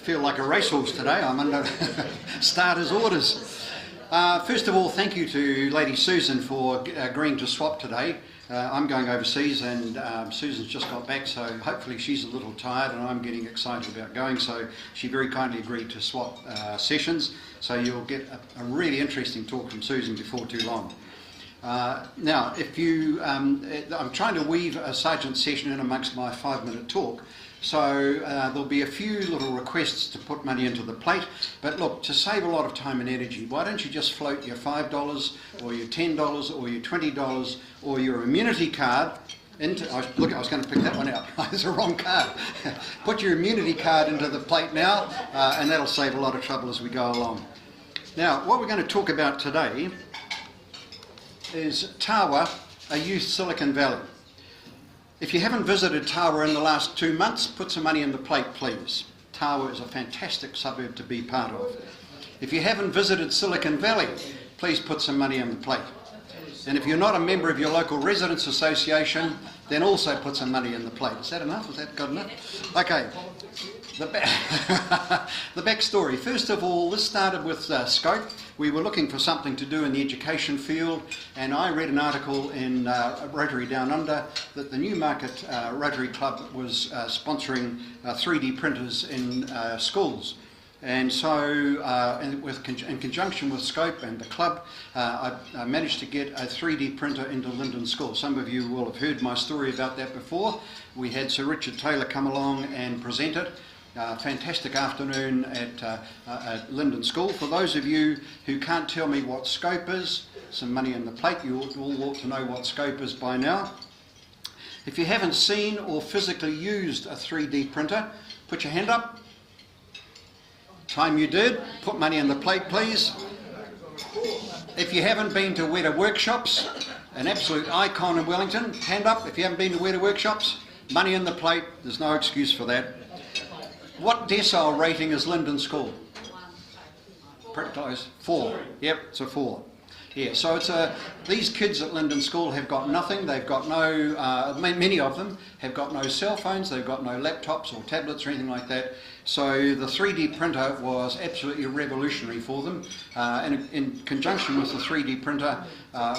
feel like a racehorse today. I'm under starter's orders. First of all, thank you to Lady Susan for agreeing to swap today. I'm going overseas and Susan's just got back, so hopefully she's a little tired and I'm getting excited about going, so she very kindly agreed to swap sessions, so you'll get a really interesting talk from Susan before too long. Now, if you, I'm trying to weave a sergeant session in amongst my 5-minute talk, so there'll be a few little requests to put money into the plate, but look, to save a lot of time and energy, why don't you just float your $5 or your $10 or your $20 or your immunity card into, look, I was going to pick that one out, it's the wrong card. Put your immunity card into the plate now, and that'll save a lot of trouble as we go along. Now, what we're going to talk about today is Tawa, a youth Silicon Valley. If you haven't visited Tawa in the last 2 months, put some money in the plate, please. Tawa is a fantastic suburb to be part of. If you haven't visited Silicon Valley, please put some money in the plate. And if you're not a member of your local residents association, then also put some money in the plate. Is that enough? Is that good enough? Okay. The backstory. First of all, this started with Scope. We were looking for something to do in the education field, and I read an article in Rotary Down Under that the Newmarket Rotary Club was sponsoring 3D printers in schools. And so, in conjunction with Scope and the club, I managed to get a 3D printer into Lynda School. Some of you will have heard my story about that before. We had Sir Richard Taylor come along and present it. Fantastic afternoon at Lynda School. For those of you who can't tell me what Scope is, some money in the plate, you all ought to know what Scope is by now. If you haven't seen or physically used a 3D printer, put your hand up. Time you did, put money in the plate, please. If you haven't been to Weta Workshops, an absolute icon in Wellington, hand up if you haven't been to Weta Workshops. Money in the plate, there's no excuse for that. What decile rating is Lynda School? Pretty close. 4. Yep, it's a 4. Yeah, so it's these kids at Lynda School have got nothing. They've got no, many of them have got no cell phones. They've got no laptops or tablets or anything like that. So the 3D printer was absolutely revolutionary for them. And in conjunction with the 3D printer,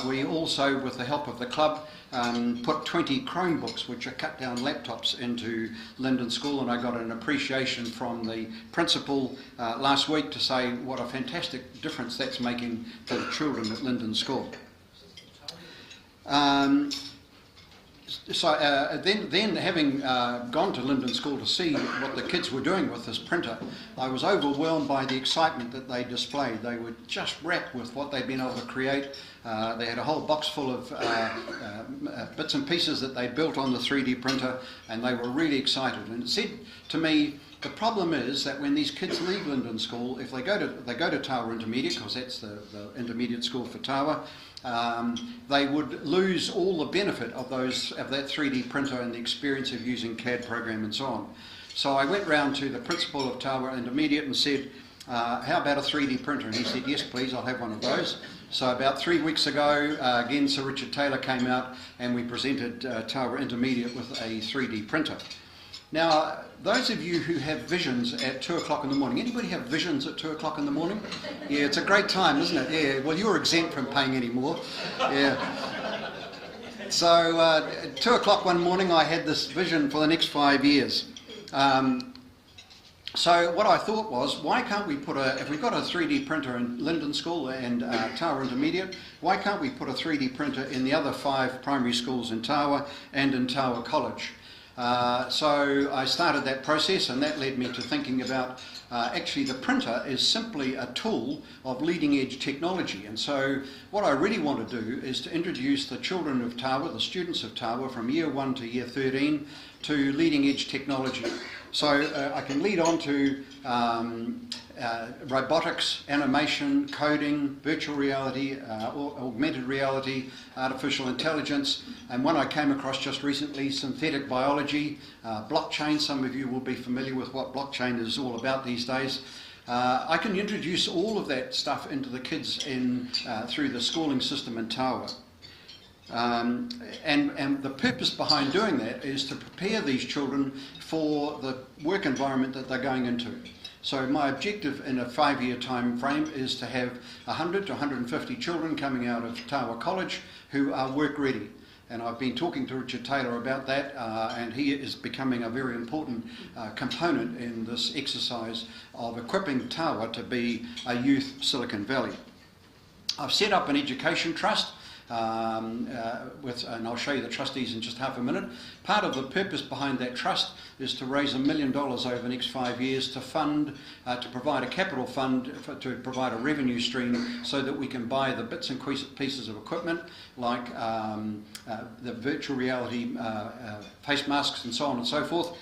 we also, with the help of the club, put 20 Chromebooks, which are cut down laptops, into Lynda School, and I got an appreciation from the principal last week to say what a fantastic difference that's making to the children at Lynda School. Then having gone to Lynda School to see what the kids were doing with this printer, I was overwhelmed by the excitement that they displayed. They were just wrapped with what they'd been able to create. They had a whole box full of bits and pieces that they built on the 3D printer, and they were really excited. And it said to me, the problem is that when these kids leave Lynda School, if they go to Tawa Intermediate, because that's the intermediate school for Tawa, they would lose all the benefit of that 3D printer and the experience of using CAD program and so on. So I went round to the principal of Tawa Intermediate and said, how about a 3D printer? And he said, yes please, I'll have one of those. So about 3 weeks ago, again Sir Richard Taylor came out and we presented Tawa Intermediate with a 3D printer. Now, those of you who have visions at 2 o'clock in the morning, anybody have visions at 2 o'clock in the morning? Yeah, it's a great time, isn't it? Yeah, well, you're exempt from paying any more. Yeah. So, at 2 o'clock one morning, I had this vision for the next 5 years. So what I thought was, why can't we put if we've got a 3D printer in Lynda School and Tawa Intermediate, why can't we put a 3D printer in the other 5 primary schools in Tawa and in Tawa College? So I started that process, and that led me to thinking about actually the printer is simply a tool of leading edge technology. And so what I really want to do is to introduce the children of Tawa, the students of Tawa from year 1 to year 13 to leading edge technology. So I can lead on to robotics, animation, coding, virtual reality, augmented reality, artificial intelligence, and one I came across just recently, synthetic biology, blockchain. Some of you will be familiar with what blockchain is all about these days. I can introduce all of that stuff into the kids through the schooling system in Tawa. And the purpose behind doing that is to prepare these children for the work environment that they're going into. So my objective in a 5-year time frame is to have 100 to 150 children coming out of Tawa College who are work ready. And I've been talking to Richard Taylor about that, and he is becoming a very important component in this exercise of equipping Tawa to be a youth Silicon Valley. I've set up an education trust, and I'll show you the trustees in just half a minute. Part of the purpose behind that trust is to raise $1 million over the next 5 years to fund, to provide a capital fund, to provide a revenue stream so that we can buy the bits and pieces of equipment like the virtual reality face masks and so on and so forth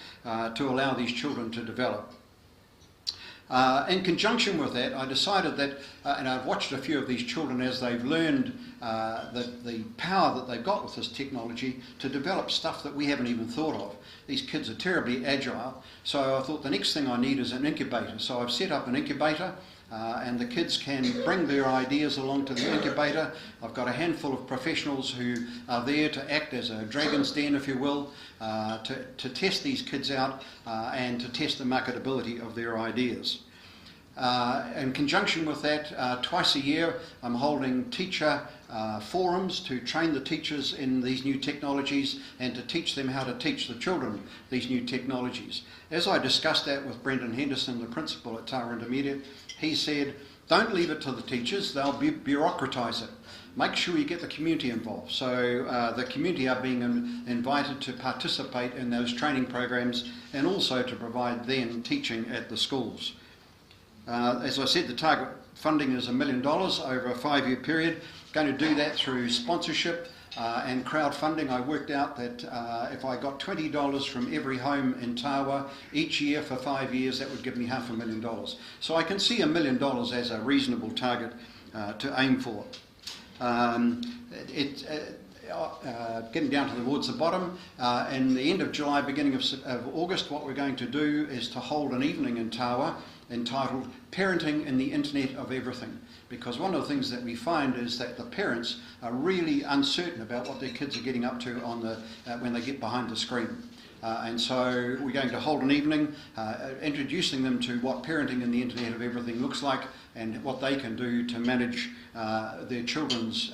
to allow these children to develop. In conjunction with that, I decided that, and I've watched a few of these children as they've learned the power that they've got with this technology to develop stuff that we haven't even thought of. These kids are terribly agile, so I thought the next thing I need is an incubator. So I've set up an incubator, and the kids can bring their ideas along to the incubator. I've got a handful of professionals who are there to act as a dragon's den, if you will, to test these kids out and to test the marketability of their ideas. In conjunction with that, twice a year I'm holding teacher forums to train the teachers in these new technologies and to teach them how to teach the children these new technologies. As I discussed that with Brendan Henderson, the principal at Tawa Intermediate, he said, don't leave it to the teachers, they'll bureaucratise it. Make sure you get the community involved. So the community are being invited to participate in those training programs and also to provide them teaching at the schools. As I said, the target funding is $1 million over a 5-year period. Going to do that through sponsorship and crowdfunding. I worked out that if I got $20 from every home in Tawa each year for 5 years, that would give me $500,000. So I can see $1 million as a reasonable target to aim for. Getting down towards the bottom, in the end of July, beginning of August, what we're going to do is to hold an evening in Tawa entitled Parenting in the Internet of Everything. Because one of the things that we find is that the parents are really uncertain about what their kids are getting up to on the, when they get behind the screen. And so we're going to hold an evening introducing them to what parenting in the Internet of Everything looks like and what they can do to manage their children's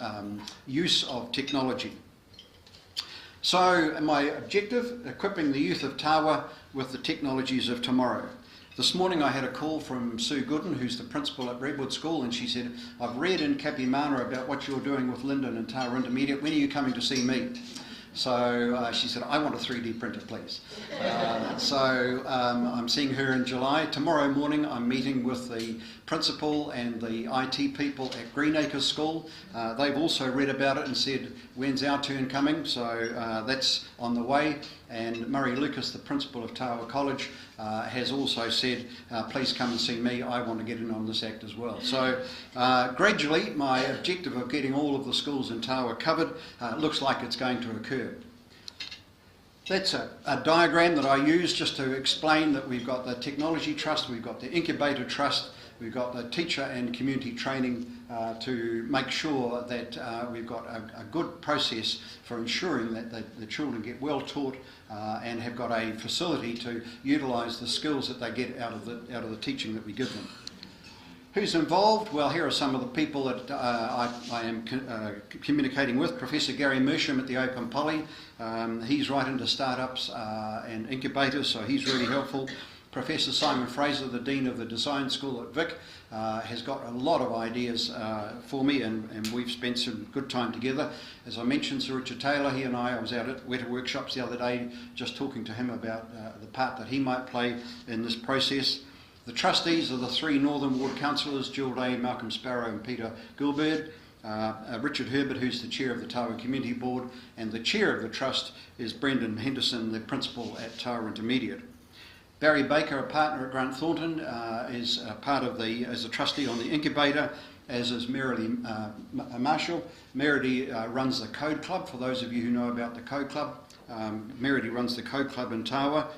use of technology. So my objective, equipping the youth of Tawa with the technologies of tomorrow. This morning I had a call from Sue Gooden, who's the principal at Redwood School, and she said, I've read in Kapimana about what you're doing with Lynda and Tawa Intermediate. When are you coming to see me? So she said, I want a 3D printer, please. I'm seeing her in July. Tomorrow morning I'm meeting with the principal and the IT people at Greenacres School. They've also read about it and said, when's our turn coming? So that's on the way. And Murray Lucas, the principal of Tawa College, has also said, please come and see me, I want to get in on this act as well. So gradually, my objective of getting all of the schools in Tawa covered looks like it's going to occur. That's a diagram that I use just to explain that we've got the Technology Trust, we've got the Incubator Trust, we've got the teacher and community training to make sure that we've got a good process for ensuring that the children get well taught and have got a facility to utilise the skills that they get out of the teaching that we give them. Who's involved? Well, here are some of the people that I am communicating with. Professor Gary Mersham at the Open Poly. He's right into startups and incubators, so he's really helpful. Professor Simon Fraser, the Dean of the Design School at Vic, has got a lot of ideas for me, and we've spent some good time together. As I mentioned, Sir Richard Taylor, he and I was out at Weta Workshops the other day just talking to him about the part that he might play in this process. The trustees are the 3 Northern Ward councillors, Jill Day, Malcolm Sparrow and Peter Gilbert. Richard Herbert, who's the chair of the Tawa Community Board, and the chair of the trust is Brendan Henderson, the principal at Tawa Intermediate. Barry Baker, a partner at Grant Thornton, is as a trustee on the incubator, as is Merrily Marshall. Merrily runs the Code Club, for those of you who know about the Code Club. Merrily runs the Code Club in Tawa.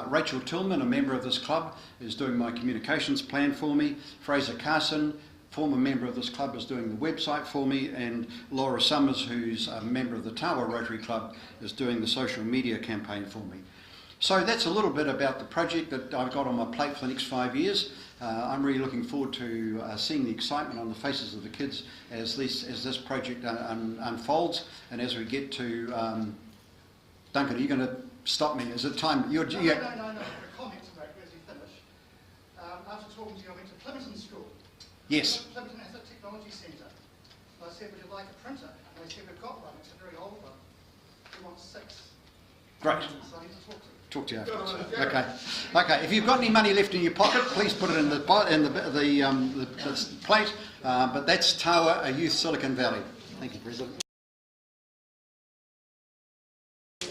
Rachel Tillman, a member of this club, is doing my communications plan for me. Fraser Carson, former member of this club, is doing the website for me, and Laura Summers, who's a member of the Tawa Rotary Club, is doing the social media campaign for me. So that's a little bit about the project that I've got on my plate for the next 5 years. I'm really looking forward to seeing the excitement on the faces of the kids as this project unfolds, and as we get to... Duncan, are you going to stop me? Is it time? No, a comment to make as you finish. After talking to you, I went to Plimpton School. Yes. Plimpton has a technology centre. I said, would you like a printer? And they said, we've got one. It's a very old one. We want 6. Great. So I need to talk to you. Talk to you afterwards. Okay. Okay. If you've got any money left in your pocket, please put it in the plate. But that's Tawa, a youth Silicon Valley. Thank you, President.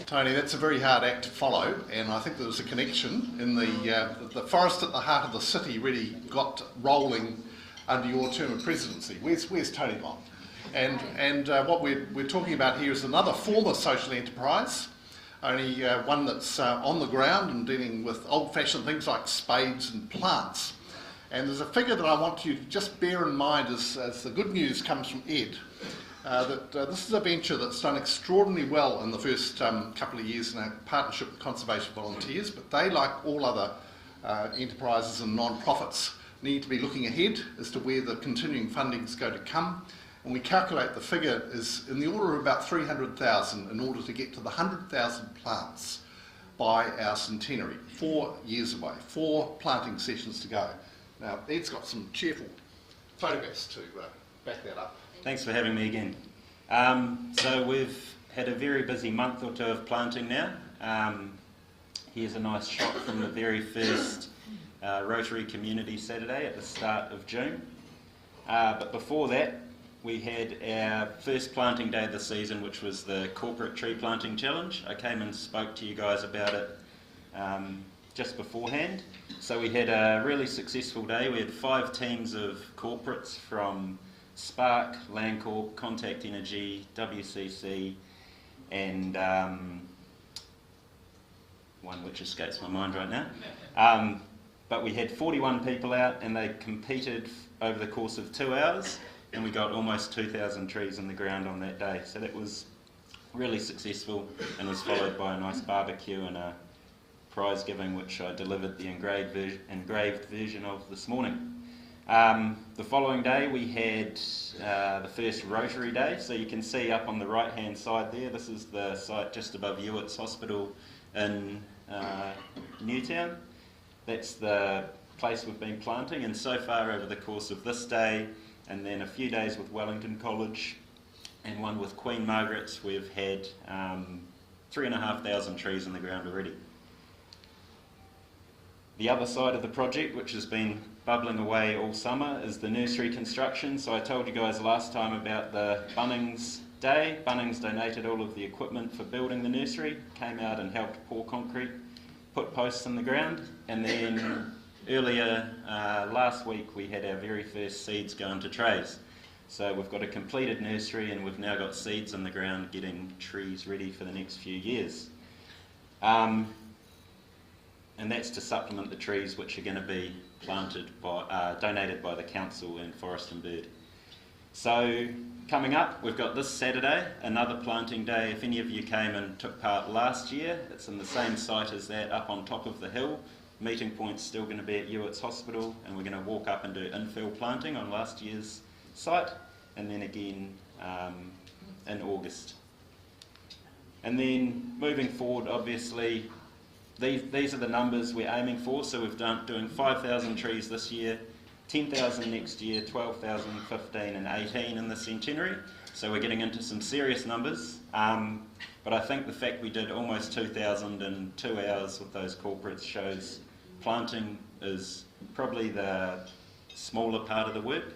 Tony, that's a very hard act to follow, and I think there was a connection in the forest at the heart of the city really got rolling under your term of presidency. Where's Tony gone? And what we're talking about here is another form of social enterprise, only one that's on the ground and dealing with old-fashioned things like spades and plants. And there's a figure that I want you to just bear in mind as the good news comes from Ed, that this is a venture that's done extraordinarily well in the first couple of years in a partnership with conservation volunteers, but they, like all other enterprises and non-profits, need to be looking ahead as to where the continuing funding is going to come. And we calculate the figure is in the order of about 300,000 in order to get to the 100,000 plants by our centenary. 4 years away, 4 planting sessions to go. Now, Ed's got some cheerful photographs to back that up. Thanks for having me again. So we've had a very busy month or two of planting now. Here's a nice shot from the very first Rotary Community Saturday at the start of June. But before that, we had our first planting day of the season, which was the Corporate Tree Planting Challenge. I came and spoke to you guys about it just beforehand. So we had a really successful day. We had 5 teams of corporates from Spark, Landcorp, Contact Energy, WCC, and one which escapes my mind right now. But we had 41 people out, and they competed over the course of 2 hours, and we got almost 2,000 trees in the ground on that day. So that was really successful, and was followed by a nice barbecue and a prize giving, which I delivered the engraved version of this morning. The following day we had the first Rotary Day, so you can see up on the right hand side there, this is the site just above Uridge Hospital in Newtown. That's the place we've been planting, and so far over the course of this day and then a few days with Wellington College and one with Queen Margaret's, we've had 3,500 trees in the ground already. The other side of the project, which has been bubbling away all summer, is the nursery construction. So I told you guys last time about the Bunnings Day. Bunnings donated all of the equipment for building the nursery, came out and helped pour concrete, put posts in the ground, and then earlier last week we had our very first seeds go into trays. So we've got a completed nursery, and we've now got seeds in the ground getting trees ready for the next few years. And that's to supplement the trees which are going to be planted by, donated by the council and Forest and Bird. So coming up, we've got this Saturday, another planting day. If any of you came and took part last year, it's in the same site as that, up on top of the hill. Meeting point's still going to be at Uridge Hospital, and we're going to walk up and do infill planting on last year's site, and then again in August. And then moving forward, obviously, these are the numbers we're aiming for. So we've doing 5,000 trees this year, 10,000 next year, 12,000, 15 and 18 in the centenary. So we're getting into some serious numbers. But I think the fact we did almost 2,000 in 2 hours with those corporates shows planting is probably the smaller part of the work.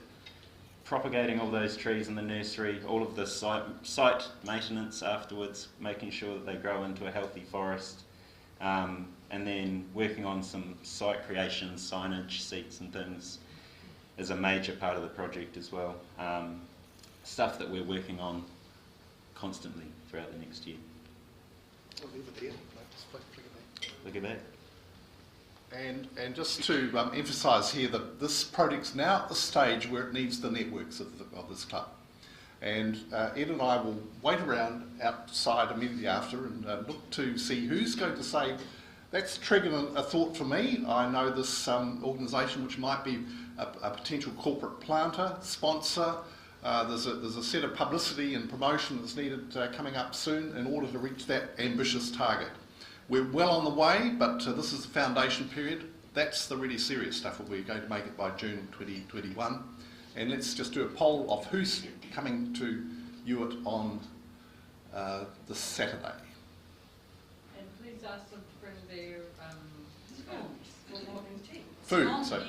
Propagating all those trees in the nursery, all of the site maintenance afterwards, making sure that they grow into a healthy forest. And then working on some site creation, signage, seats and things is a major part of the project as well. Stuff that we're working on constantly throughout the next year. I'll leave it there. Just flick it back. Look at that. And just to emphasise here that this project's now at the stage where it needs the networks of this club. And Ed and I will wait around outside immediately after and look to see who's going to say That's triggered a thought for me. I know this organisation, which might be a potential corporate planter, sponsor. There's a set of publicity and promotion that's needed coming up soon in order to reach that ambitious target. We're well on the way, but this is the foundation period. That's the really serious stuff. We're going to make it by June 2021. And let's just do a poll of who's coming to Ewart on this Saturday. And please ask them to bring their morning tea. Food. So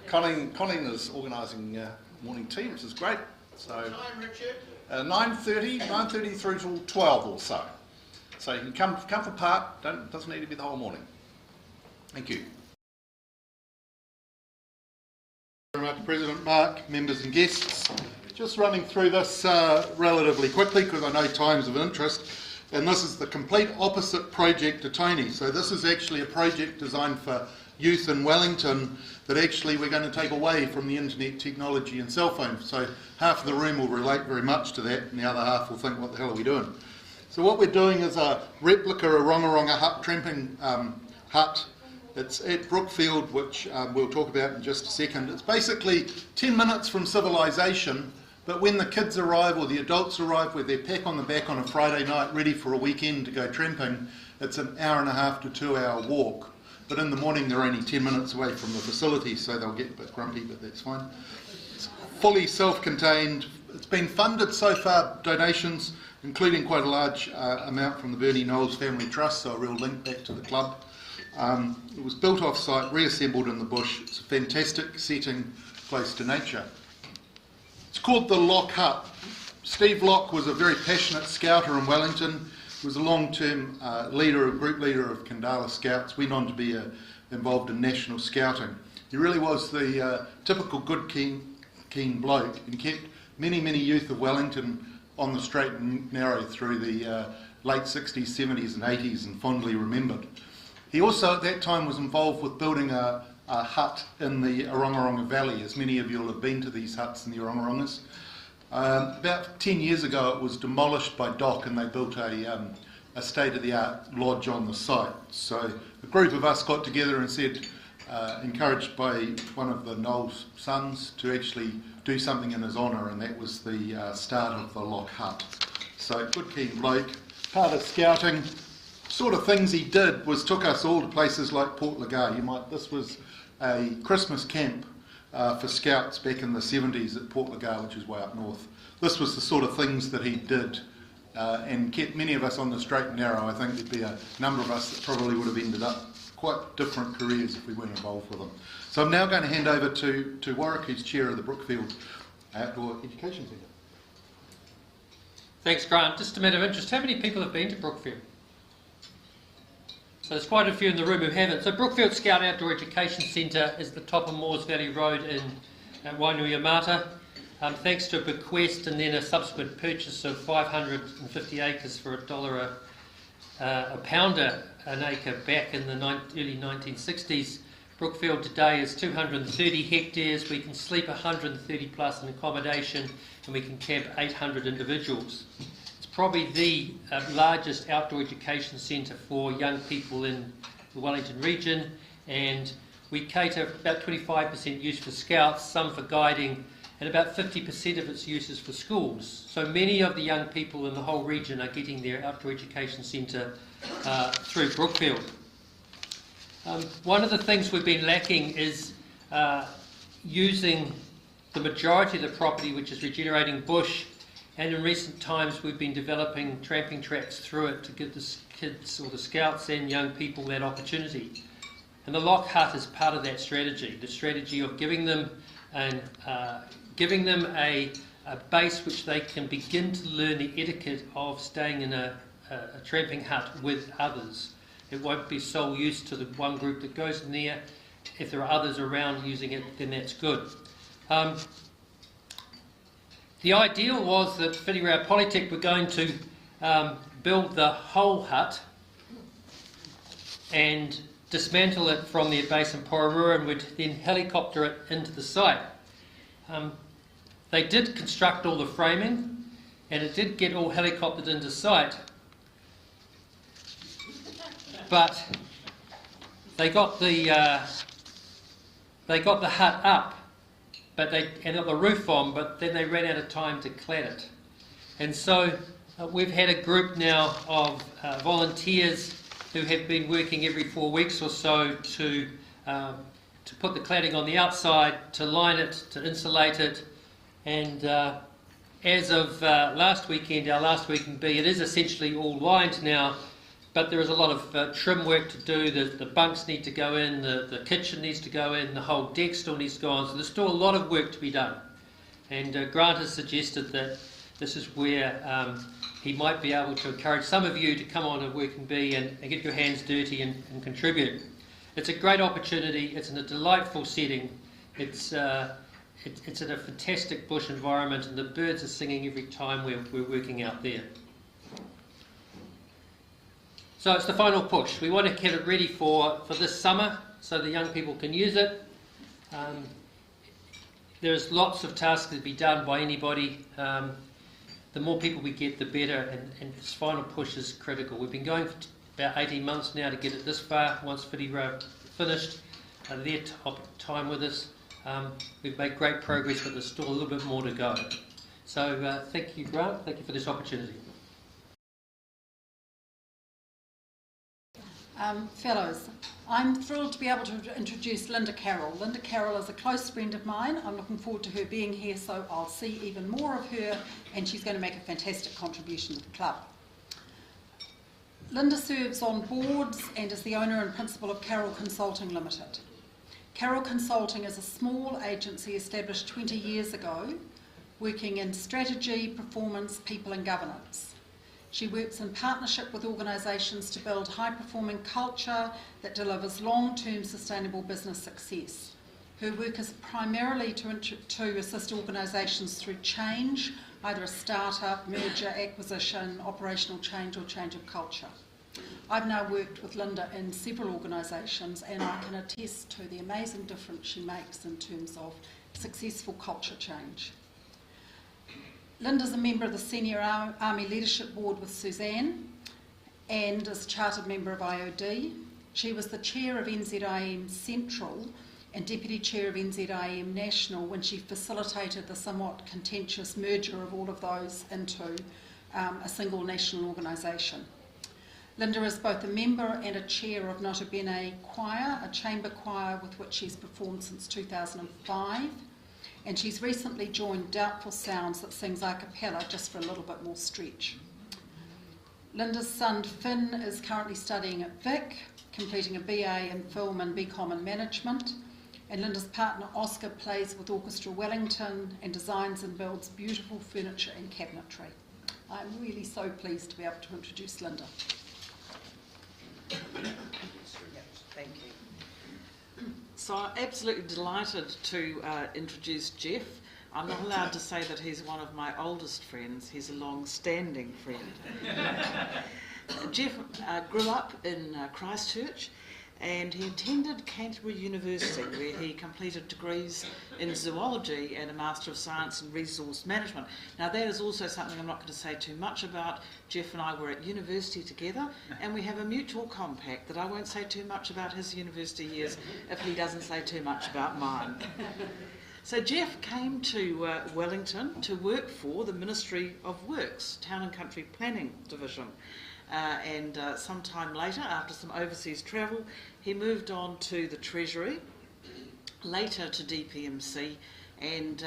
Colleen is organising morning tea, which is great. So Time, Richard? 9:30 through till 12 or so. So you can come for part. Doesn't need to be the whole morning. Thank you. Very much, President Mark, members and guests. Just running through this relatively quickly because I know time's of interest, and this is the complete opposite project to Tony. So this is actually a project designed for youth in Wellington that actually we're going to take away from the internet technology and cell phones. So half of the room will relate very much to that, and the other half will think, what the hell are we doing? So what we're doing is a replica Orongoronga hut, tramping hut. It's at Brookfield, which we'll talk about in just a second. It's basically 10 minutes from civilization, but when the kids arrive or the adults arrive with their pack on the back on a Friday night ready for a weekend to go tramping, it's an hour and a half to 2 hour walk. But in the morning they're only 10 minutes away from the facility, so they'll get a bit grumpy, but that's fine. It's fully self-contained. It's been funded so far, donations, including quite a large amount from the Bernie Knowles Family Trust, so a real link back to the club. It was built off-site, reassembled in the bush. It's a fantastic setting, close to nature. It's called the Lockup. Steve Locke was a very passionate scouter in Wellington. He was a long-term group leader of Kandala Scouts, went on to be involved in national scouting. He really was the typical good, keen bloke, and kept many, many youth of Wellington on the straight and narrow through the late 60s, 70s and 80s, and fondly remembered. He also at that time was involved with building a hut in the Orongoronga Valley, as many of you will have been to these huts in the Orongorongas. About 10 years ago it was demolished by DOC and they built a state-of-the-art lodge on the site. So a group of us got together and said, encouraged by one of the Knowles sons, to actually do something in his honour, and that was the start of the Lock Hut. So good keen bloke, part of scouting. Sort of things he did was took us all to places like Port Lagar. This was a Christmas camp for scouts back in the 70s at Port Lagar, which is way up north. This was the sort of things that he did and kept many of us on the straight and narrow. I think there'd be a number of us that probably would have ended up quite different careers if we weren't involved with them. So I'm now going to hand over to Warwick, who's chair of the Brookfield Outdoor Education Centre. Thanks, Grant. Just a matter of interest, how many people have been to Brookfield? So there's quite a few in the room who haven't. So Brookfield Scout Outdoor Education Centre is the top of Moores Valley Road in Wainuiomata. Thanks to a bequest and then a subsequent purchase of 550 acres for $1 a pounder an acre back in the early 1960s, Brookfield today is 230 hectares. We can sleep 130 plus in accommodation, and we can camp 800 individuals. It's probably the largest outdoor education centre for young people in the Wellington region, and we cater about 25% use for scouts, some for guiding, and about 50% of its use is for schools. So many of the young people in the whole region are getting their outdoor education centre through Brookfield. One of the things we've been lacking is using the majority of the property, which is regenerating bush, and in recent times we've been developing tramping tracks through it to give the kids or the scouts and young people that opportunity. And the Lock Hut is part of that strategy, the strategy of giving them a base which they can begin to learn the etiquette of staying in a tramping hut with others. It won't be sole use to the one group that goes in there. If there are others around using it, then that's good. The ideal was that Whitireira Polytech were going to build the whole hut and dismantle it from their base in Pororua and would then helicopter it into the site. They did construct all the framing and it did get all helicoptered into site, but they got the hut up, but they got the roof on, but then they ran out of time to clad it. And so we've had a group now of volunteers who have been working every 4 weeks or so to put the cladding on the outside, to line it, to insulate it, and as of last weekend, our last weekend B, it is essentially all lined now, but there is a lot of trim work to do. The bunks need to go in, the kitchen needs to go in, the whole deck still needs to go on, so there's still a lot of work to be done. And Grant has suggested that this is where he might be able to encourage some of you to come on a working bee and get your hands dirty and contribute. It's a great opportunity, it's in a delightful setting, it's in a fantastic bush environment, and the birds are singing every time we're working out there. So it's the final push. We want to get it ready for this summer so the young people can use it. There's lots of tasks to be done by anybody. The more people we get, the better, and this final push is critical. We've been going for about 18 months now to get it this far. Once Whitty Row finished, their time with us, we've made great progress, but there's still a little bit more to go. So thank you, Grant. Thank you for this opportunity. Fellows, I'm thrilled to be able to introduce Lynda Carroll. Lynda Carroll is a close friend of mine. I'm looking forward to her being here, so I'll see even more of her, and she's going to make a fantastic contribution to the club. Lynda serves on boards and is the owner and principal of Carroll Consulting Limited. Carroll Consulting is a small agency established 20 years ago, working in strategy, performance, people and governance. She works in partnership with organisations to build high-performing culture that delivers long-term sustainable business success. Her work is primarily to assist organisations through change, either a start-up, merger, acquisition, operational change or change of culture. I've now worked with Lynda in several organisations, and I can attest to the amazing difference she makes in terms of successful culture change. Lynda's a member of the Senior Army Leadership Board with Suzanne and is a chartered member of IOD. She was the chair of NZIM Central and deputy chair of NZIM National when she facilitated the somewhat contentious merger of all of those into a single national organisation. Lynda is both a member and a chair of Nota Bene Choir, a chamber choir with which she's performed since 2005. And she's recently joined Doubtful Sounds that sings a cappella just for a little bit more stretch. Lynda's son Finn is currently studying at Vic, completing a BA in film and BCom in management. And Lynda's partner Oscar plays with Orchestra Wellington and designs and builds beautiful furniture and cabinetry. I'm really so pleased to be able to introduce Lynda. Thank you. So I'm absolutely delighted to introduce Geoff. I'm not allowed to say that he's one of my oldest friends, he's a long-standing friend. Geoff grew up in Christchurch, and he attended Canterbury University, where he completed degrees in zoology and a Master of Science in Resource Management. Now that is also something I'm not going to say too much about. Geoff and I were at university together, and we have a mutual compact that I won't say too much about his university years if he doesn't say too much about mine. So Geoff came to Wellington to work for the Ministry of Works, Town and Country Planning Division. And sometime later, after some overseas travel, he moved on to the Treasury, later to DPMC, and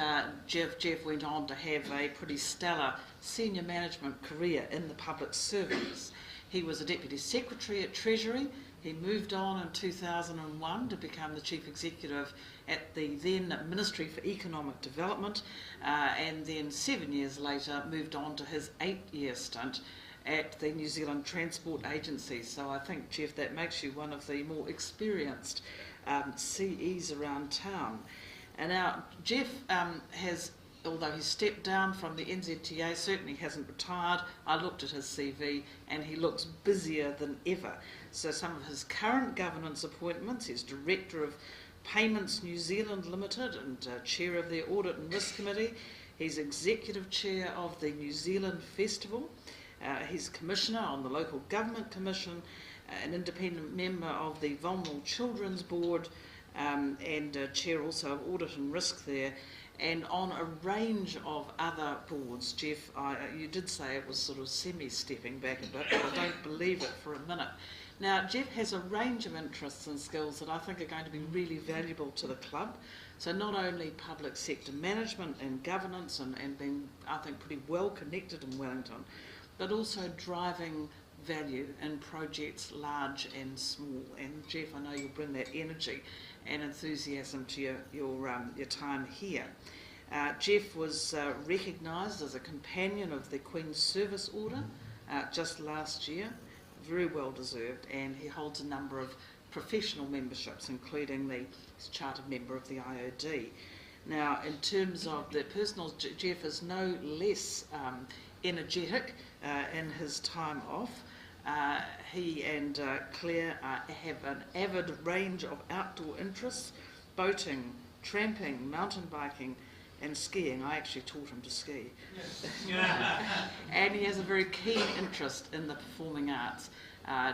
Geoff went on to have a pretty stellar senior management career in the public service. He was a Deputy Secretary at Treasury. He moved on in 2001 to become the Chief Executive at the then Ministry for Economic Development, and then 7 years later moved on to his 8-year stint at the New Zealand Transport Agency. So I think, Geoff, that makes you one of the more experienced CEs around town. And now, Geoff has, although he stepped down from the NZTA, certainly hasn't retired. I looked at his CV and he looks busier than ever. So some of his current governance appointments, he's Director of Payments New Zealand Limited and Chair of their Audit and Risk Committee. He's Executive Chair of the New Zealand Festival. He's Commissioner on the Local Government Commission, an independent member of the Vulnerable Children's Board, and chair also of Audit and Risk there, and on a range of other boards. Geoff, you did say it was sort of semi-stepping back a bit, but I don't believe it for a minute. Now, Geoff has a range of interests and skills that I think are going to be really valuable to the club. So not only public sector management and governance and being, I think, pretty well connected in Wellington, but also driving value in projects large and small. And Geoff, I know you'll bring that energy and enthusiasm to your time here. Geoff was recognised as a companion of the Queen's Service Order just last year, very well deserved, and he holds a number of professional memberships, including the chartered member of the IOD. Now, in terms of the personal, Geoff is no less energetic in his time off. He and Claire have an avid range of outdoor interests: boating, tramping, mountain biking and skiing. I actually taught him to ski. Yes. And he has a very keen interest in the performing arts.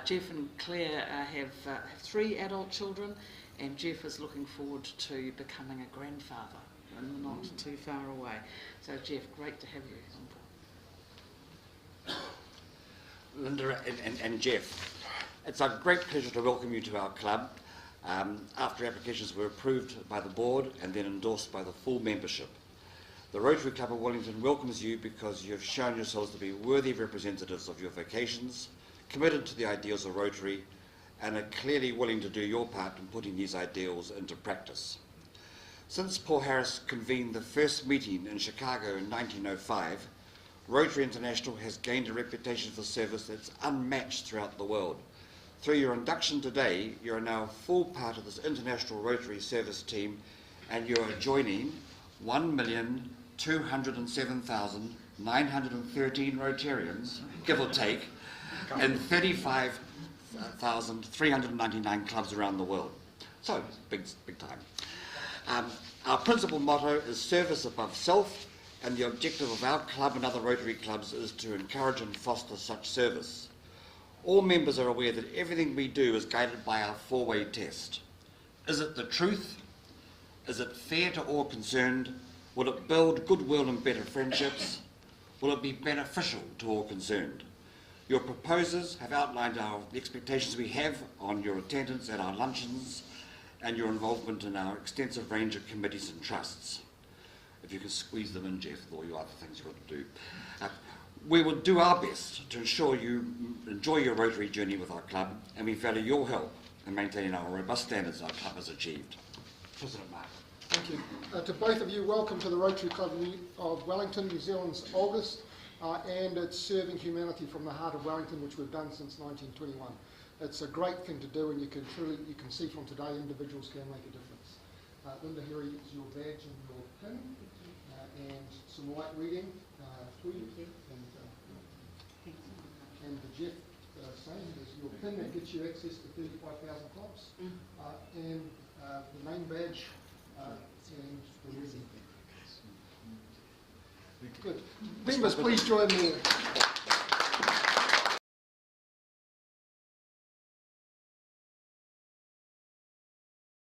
Geoff and Claire have 3 adult children, and Geoff is looking forward to becoming a grandfather in the not too far away. So Geoff, great to have you on board. Lynda and Geoff, it's a great pleasure to welcome you to our club after applications were approved by the board and then endorsed by the full membership. The Rotary Club of Wellington welcomes you because you have shown yourselves to be worthy representatives of your vocations, committed to the ideals of Rotary, and are clearly willing to do your part in putting these ideals into practice. Since Paul Harris convened the first meeting in Chicago in 1905, Rotary International has gained a reputation for service that's unmatched throughout the world. Through your induction today, you are now a full part of this international Rotary service team, and you are joining 1,207,913 Rotarians, give or take, in 35,399 clubs around the world. So, big time. Our principal motto is service above self, and the objective of our club and other Rotary clubs is to encourage and foster such service. All members are aware that everything we do is guided by our 4-way test. Is it the truth? Is it fair to all concerned? Will it build goodwill and better friendships? Will it be beneficial to all concerned? Your proposers have outlined the expectations we have on your attendance at our luncheons and your involvement in our extensive range of committees and trusts. If you can squeeze them in, Geoff, with all your other things you've got to do. We will do our best to ensure you enjoy your Rotary journey with our club, and we value your help in maintaining our robust standards our club has achieved. President Mark. Thank you. To both of you, welcome to the Rotary Club of Wellington, New Zealand's oldest, and it's serving humanity from the heart of Wellington, which we've done since 1921. It's a great thing to do, and you can see from today individuals can make a difference. Lynda, here is your badge and your pin, and some light reading for you. And Geoff, same as your pin that gets you access to 35,000 clubs, and the main badge and the reading. Good. Members, please join me.